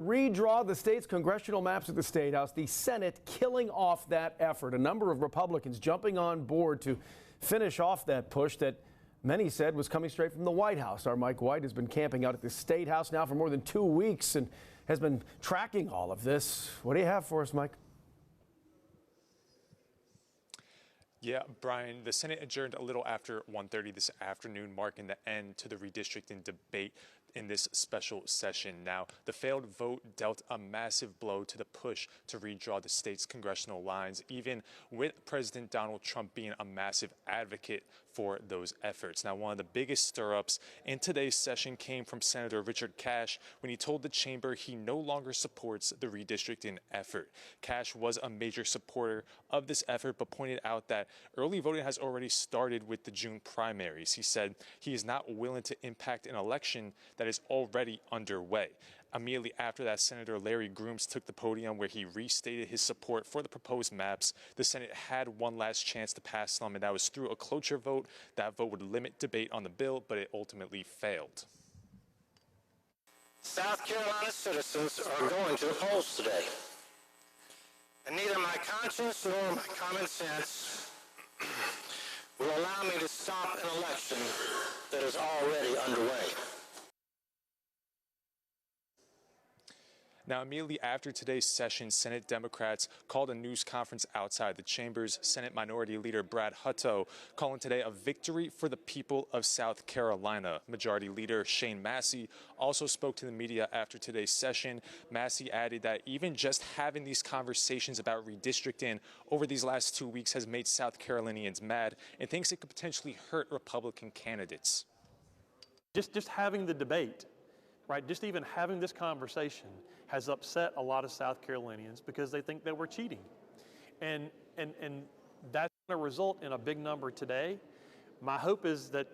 redraw the state's congressional maps of the State House, the Senate killing off that effort. A number of Republicans jumping on board to finish off that push that many said was coming straight from the White House. Our Mike White has been camping out at the State House now for more than 2 weeks and has been tracking all of this. What do you have for us, Mike? Yeah, Brian, the Senate adjourned a little after 1:30 this afternoon, marking the end to the redistricting debate in this special session. Now, the failed vote dealt a massive blow to the push to redraw the state's congressional lines, even with President Donald Trump being a massive advocate for those efforts. Now, one of the biggest stir-ups in today's session came from Senator Richard Cash when he told the chamber he no longer supports the redistricting effort. Cash was a major supporter of this effort, but pointed out that early voting has already started with the June primaries. He said he is not willing to impact an election that is already underway. Immediately after that, Senator Larry Grooms took the podium where he restated his support for the proposed maps. The Senate had one last chance to pass them, and that was through a cloture vote. That vote would limit debate on the bill, but it ultimately failed. South Carolina citizens are going to the polls today, and neither my conscience nor my common sense will allow me to stop an election that is already underway. Now, immediately after today's session, Senate Democrats called a news conference outside the chambers. Senate Minority Leader Brad Hutto calling today a victory for the people of South Carolina. Majority Leader Shane Massey also spoke to the media after today's session. Massey added that even just having these conversations about redistricting over these last 2 weeks has made South Carolinians mad and thinks it could potentially hurt Republican candidates. Just having the debate, right, just even having this conversation has upset a lot of South Carolinians because they think that we're cheating. And that's going to result in a big number today. My hope is that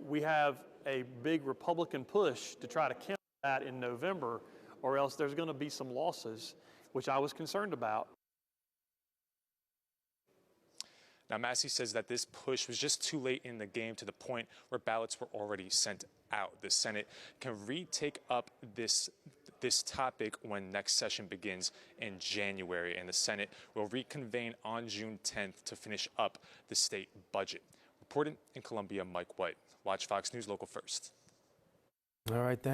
we have a big Republican push to try to counter that in November, or else there's going to be some losses, which I was concerned about. Now, Massey says that this push was just too late in the game to the point where ballots were already sent out. The Senate can retake up this topic when next session begins in January, and the Senate will reconvene on June 10th to finish up the state budget. Reporting in Columbia, Mike White. Watch Fox News Local First. All right, thanks.